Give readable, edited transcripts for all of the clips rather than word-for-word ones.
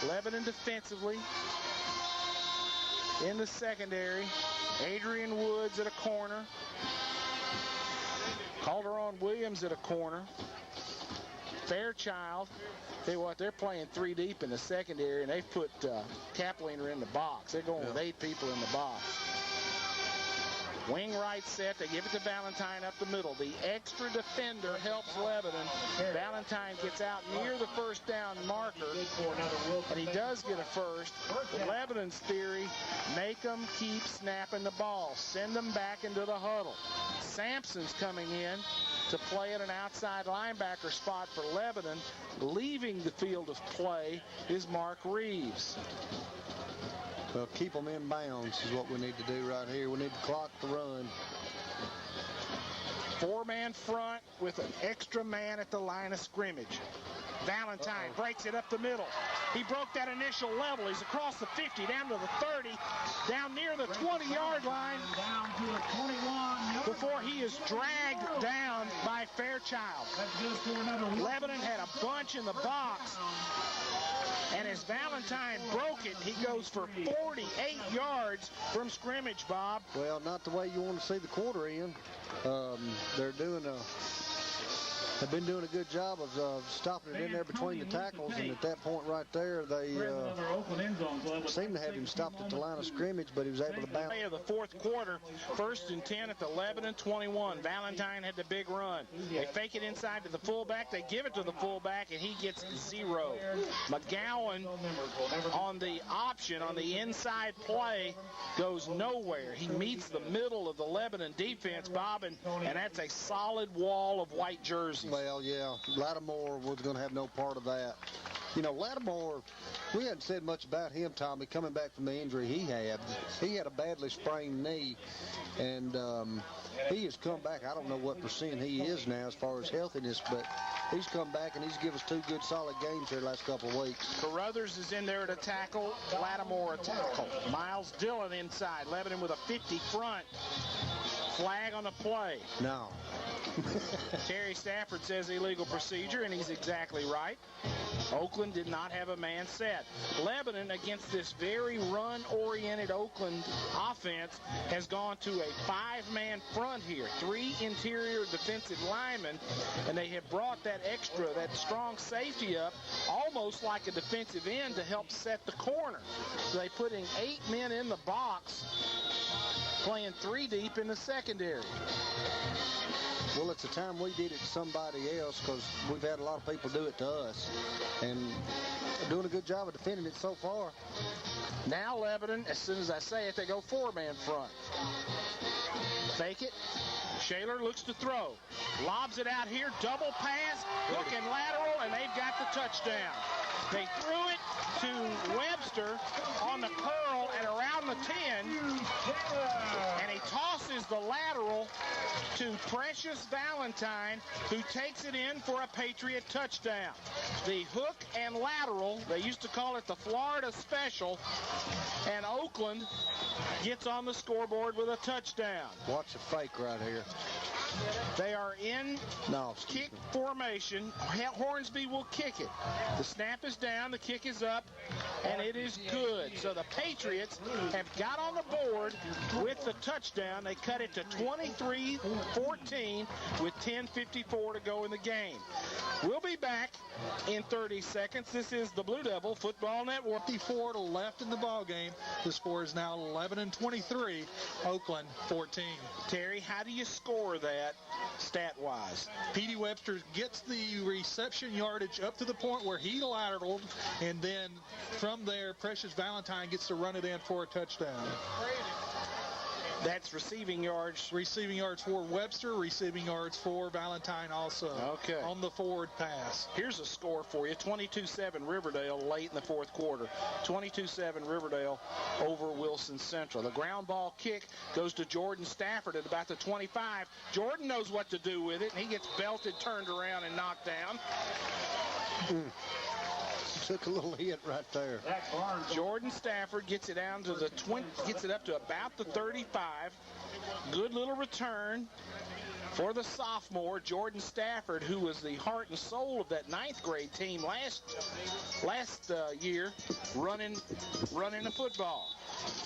Lebanon defensively in the secondary. Adrian Woods at a corner. Calderon Williams at a corner. Fairchild. Tell you what, they're playing 3 deep in the secondary, and they've put Kapliner in the box. They're going with 8 people in the box. Wing right set. They give it to Valentine up the middle. The extra defender helps Lebanon. Valentine gets out near the first down marker, and he does get a first. Lebanon's theory, make them keep snapping the ball. Send them back into the huddle. Sampson's coming in to play at an outside linebacker spot for Lebanon. Leaving the field of play is Mark Reeves. Well, keep them in bounds is what we need to do right here. We need to clock the run. 4-man front with an extra man at the line of scrimmage. Valentine breaks it up the middle. He broke that initial level. He's across the 50, down to the 30, down near the 20-yard line before he is dragged down by Fairchild. Lebanon had a bunch in the box, and as Valentine broke it, he goes for 48 yards from scrimmage, Bob. Well, not the way you want to see the quarter in. They've been doing a good job of stopping it in there between the tackles, and at that point right there, they seemed to have him stopped at the line of scrimmage, but he was able to bounce. The fourth quarter, 1st and 10 at the Lebanon 21. Valentine had the big run. They fake it inside to the fullback. They give it to the fullback, and he gets 0. McGowan on the option, on the inside play, goes nowhere. He meets the middle of the Lebanon defense, Bob, and that's a solid wall of white jerseys. Well, yeah, Lattimore was going to have no part of that. You know, Lattimore, we hadn't said much about him, Tommy, coming back from the injury he had. He had a badly sprained knee, and he has come back. I don't know what percent he is now as far as healthiness, but he's come back, and he's given us 2 good, solid games here the last couple of weeks. Carruthers is in there at a tackle. Lattimore a tackle. Miles Dillon inside. Lebanon with a 50 front. Flag on the play. No. Terry Stafford says illegal procedure, and he's exactly right. Oakland did not have a man set. Lebanon, against this very run-oriented Oakland offense, has gone to a 5-man front here. 3 interior defensive linemen, and they have brought that extra, that strong safety up, almost like a defensive end to help set the corner. So they put in 8 men in the box, playing 3 deep in the secondary. Well, it's the time we did it to somebody else, because we've had a lot of people do it to us, and doing a good job of defending it so far. Now Lebanon, as soon as I say it, they go 4-man front. Fake it. Shaler looks to throw. Lobs it out here. Double pass. Hook and lateral, and they've got the touchdown. They threw it to Webster on the curl at around the 10, and he tosses the lateral to Precious Valentine, who takes it in for a Patriot touchdown. The hook and lateral, they used to call it the Florida Special, and Oakland gets on the scoreboard with a touchdown. Watch the fake right here. They are in kick formation. Hornsby will kick it. The snap is down, the kick is up, and it is good. So the Patriots have got on the board with the touchdown. They cut it to 23-14 with 10:54 to go in the game. We'll be back in 30 seconds. This is the Blue Devil Football Network. 54 left in the ball game. The score is now 11-23. Oakland 14. Terry, how do you score that stat-wise? Petey Webster gets the reception yardage up to the point where he lateraled, and then from there, Precious Valentine gets to run it in for a touchdown. That's receiving yards. Receiving yards for Webster, receiving yards for Valentine also. Okay. On the forward pass. Here's a score for you. 22-7 Riverdale late in the fourth quarter. 22-7 Riverdale over Wilson Central. The ground ball kick goes to Jordan Stafford at about the 25. Jordan knows what to do with it, and he gets belted, turned around, and knocked down. Took a little hit right there. Jordan Stafford gets it down to the 20, gets it up to about the 35. Good little return For the sophomore, Jordan Stafford, who was the heart and soul of that 9th grade team last year, running the football.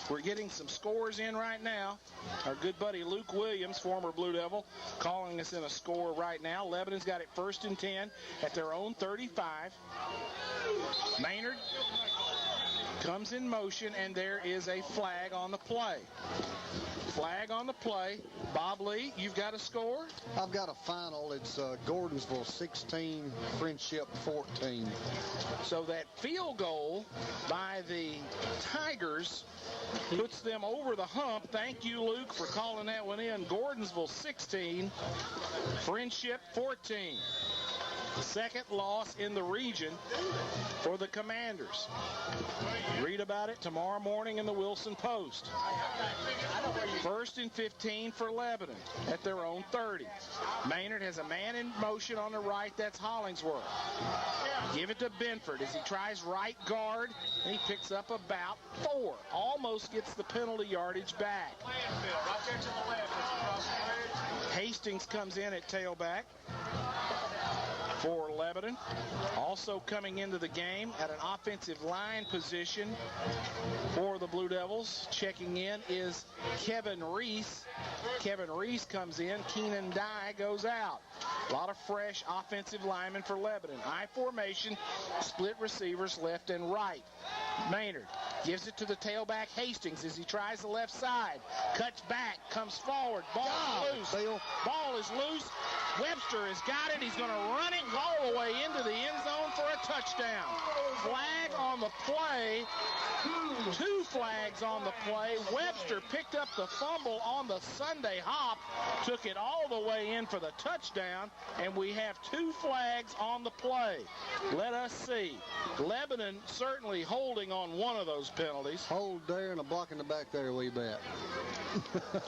We're getting some scores in right now. Our good buddy Luke Williams, former Blue Devil, calling us in a score right now. Lebanon's got it 1st and 10 at their own 35. Maynard comes in motion, and there is a flag on the play. Flag on the play. Bob Lee, you've got a score? I've got a final. It's Gordonsville 16, Friendship 14. So that field goal by the Tigers puts them over the hump. Thank you, Luke, for calling that one in. Gordonsville 16, Friendship 14. Second loss in the region for the Commanders. Read about it tomorrow morning in the Wilson Post. 1st and 15 for Lebanon at their own 30. Maynard has a man in motion on the right. That's Hollingsworth. Give it to Benford as he tries right guard, and he picks up about 4. Almost gets the penalty yardage back. Hastings comes in at tailback for Lebanon. Also coming into the game at an offensive line position for the Blue Devils, checking in, is Kevin Reese. Kevin Reese comes in. Keenan Dye goes out. A lot of fresh offensive linemen for Lebanon. I formation, split receivers left and right. Maynard gives it to the tailback Hastings as he tries the left side. Cuts back, comes forward. Ball is loose. Bill. Ball is loose. Webster has got it. He's going to run it all the way into the end zone for a touchdown. Flag on the play. 2 flags on the play. Webster picked up the fumble on the Sunday hop, took it all the way in for the touchdown, and we have 2 flags on the play. Let us see. Lebanon certainly holding on one of those penalties. Hold there and a block in the back there, we bet.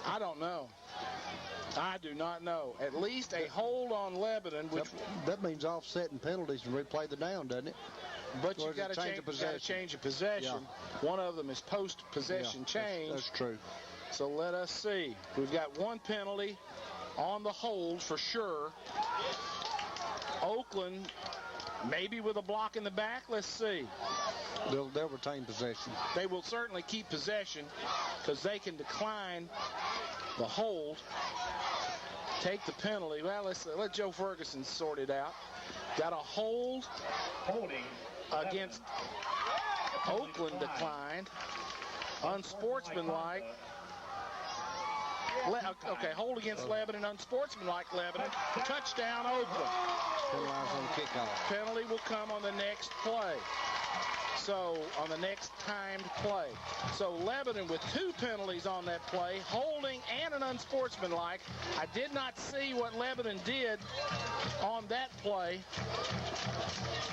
I don't know. I do not know. At least a hold on Lebanon, which that means offsetting penalties and replay the down, doesn't it? But you've got to change of possession. Yeah. One of them is post-possession change. That's true. So let us see. We've got 1 penalty on the hold for sure. Oakland, maybe with a block in the back. Let's see. They'll retain possession. They will certainly keep possession because they can decline the hold, take the penalty. Well, let's let Joe Ferguson sort it out. Got a holding against Oakland declined. Unsportsmanlike. Okay, hold against Lebanon, unsportsmanlike Lebanon. Touchdown Oakland. Penalized on kickoff. Penalty will come on the next play. So, on the next timed play. So, Lebanon with 2 penalties on that play, holding and an unsportsmanlike. I did not see what Lebanon did on that play.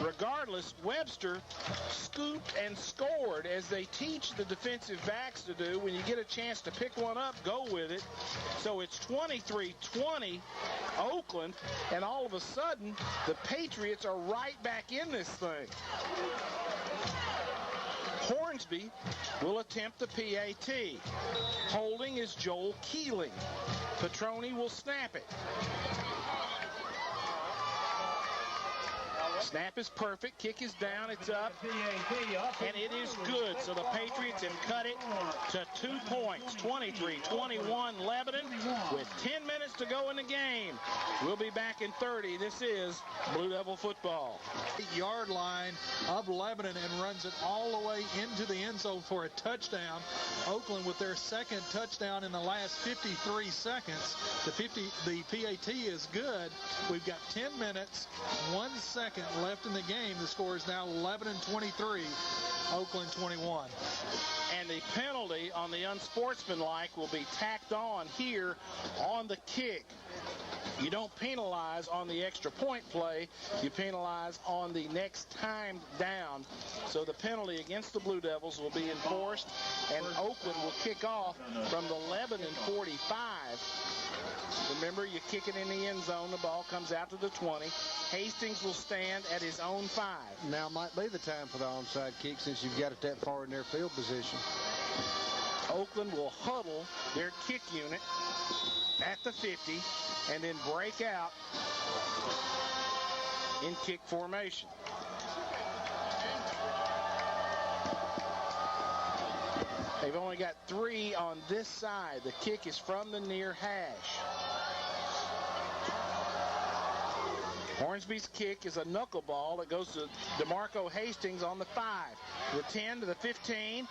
Regardless, Webster scooped and scored, as they teach the defensive backs to do. When you get a chance to pick one up, go with it. So, it's 23-20 Oakland, and all of a sudden, the Patriots are right back in this thing. Hornsby will attempt the PAT. Holding is Joel Keeling. Petroni will snap it. Snap is perfect. Kick is down. It's up. And it is good. So the Patriots have cut it to 2 points. 23-21 Lebanon with 10 minutes to go in the game. We'll be back in 30. This is Blue Devil football. 8-yard line of Lebanon and runs it all the way into the end zone for a touchdown. Oakland with their 2nd touchdown in the last 53 seconds. The PAT is good. We've got 10 minutes, 1 second left in the game. The score is now Lebanon 23, Oakland 21. And the penalty on the unsportsmanlike will be tacked on here on the kick. You don't penalize on the extra point play. You penalize on the next time down. So the penalty against the Blue Devils will be enforced, and Oakland will kick off from the Lebanon 45. Remember, you kick it in the end zone. The ball comes out to the 20. Hastings will stand at his own 5. Now might be the time for the onside kick since you've got it that far in their field position. Oakland will huddle their kick unit at the 50 and then break out in kick formation. They've only got 3 on this side. The kick is from the near hash. Hornsby's kick is a knuckleball that goes to DeMarco Hastings on the 5. The 10 to the 15.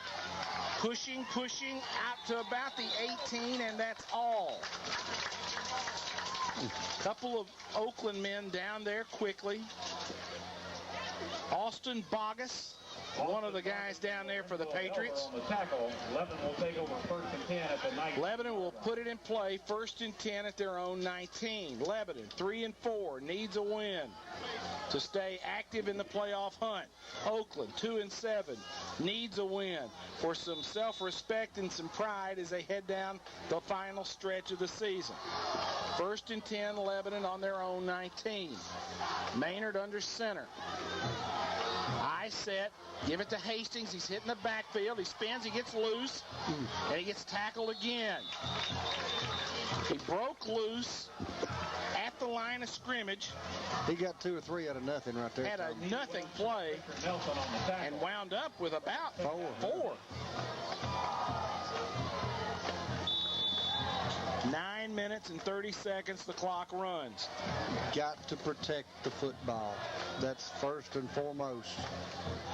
Pushing out to about the 18, and that's all. Couple of Oakland men down there quickly. Austin Bogus, one of the guys down there for the Patriots. Lebanon will take over 1st and 10 at the 19. Lebanon will put it in play 1st and 10 at their own 19. Lebanon 3 and 4 needs a win to stay active in the playoff hunt. Oakland 2 and 7 needs a win for some self-respect and some pride as they head down the final stretch of the season. 1st and 10 Lebanon on their own 19. Maynard under center. High set, give it to Hastings. He's hitting the backfield. He spins, he gets loose, and he gets tackled again. He broke loose at the line of scrimmage. He got 2 or 3 out of nothing right there. Had a nothing play and wound up with about 4. 9 minutes and 30 seconds the clock runs. Got to protect the football. That's first and foremost.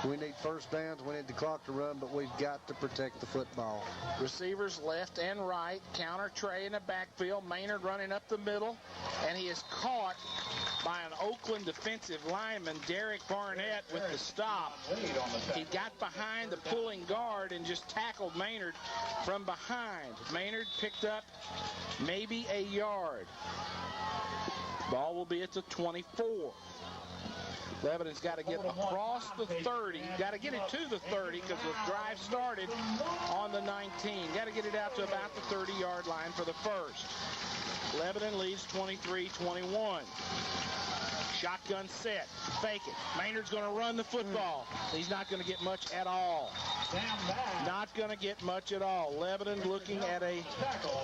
We need first downs. We need the clock to run, but we've got to protect the football. Receivers left and right. Counter Trey in the backfield. Maynard running up the middle, and he is caught by an Oakland defensive lineman, Derek Barnett, with the stop. He got behind the pulling guard and just tackled Maynard from behind. Maynard picked up maybe a yard. Ball will be at the 24. Lebanon's got to get across the 30. Got to get it to the 30 because the drive started on the 19. Got to get it out to about the 30-yard line for the first. Lebanon leads 23-21. Shotgun set. Fake it. Maynard's going to run the football. He's not going to get much at all. Not going to get much at all. Lebanon looking at a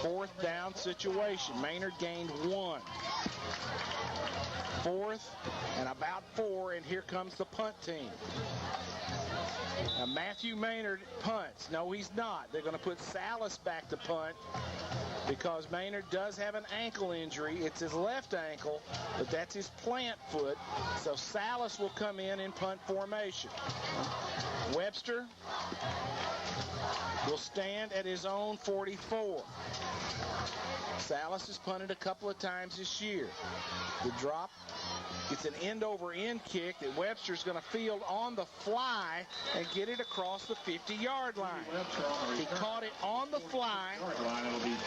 4th down situation. Maynard gained 1. 4th and about 4, and here comes the punt team. Now Matthew Maynard punts. No, he's not. They're going to put Salas back to punt because Maynard does have an ankle injury. It's his left ankle, but that's his plant foot. So Salas will come in punt formation. Webster will stand at his own 44. Salas has punted a couple of times this year. The drop, it's an end-over-end kick that Webster's going to field on the fly and get it across the 50-yard line. He caught it on the fly,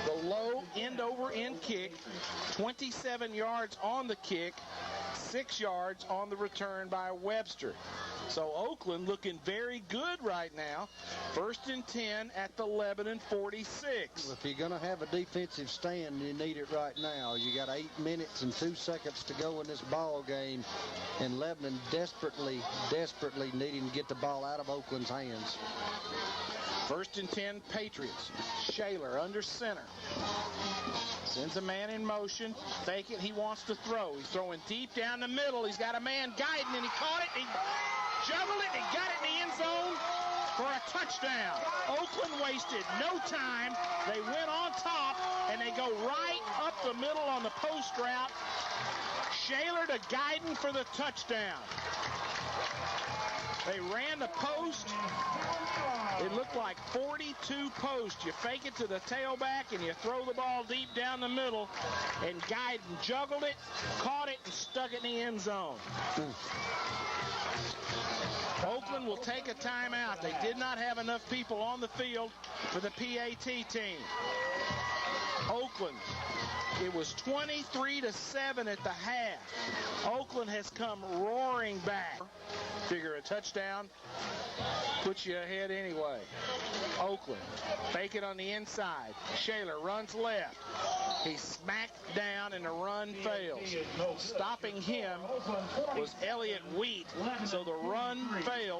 the low end-over-end kick, 27 yards on the kick, 6 yards on the return by Webster. So Oakland looking very good right now. 1st and 10 at the Lebanon 46. Well, if you're going to have a defensive stand, you need it right now. You got 8 minutes and 2 seconds to go in this ball game, and Lebanon desperately needing to get the ball out of Oakland's hands. 1st and 10 Patriots. Shaler under center. Sends a man in motion. Fake it. He wants to throw. He's throwing deep down the middle. He's got a man guiding, and he caught it. He juggled it. He got it in the end zone for a touchdown. Oakland wasted no time. They went on top, and they go right up the middle on the post route. Shaler to Guyton for the touchdown. They ran the post. It looked like 42 posts. You fake it to the tailback and you throw the ball deep down the middle, and Guyton juggled it, caught it, and stuck it in the end zone. Oakland will take a timeout. They did not have enough people on the field for the PAT team. Oakland, it was 23-7 at the half. Oakland has come roaring back. Figure a touchdown puts you ahead anyway. Oakland, fake it on the inside. Shaler runs left. He's smacked down and the run fails. Stopping him was Elliott Wheat, so the run failed.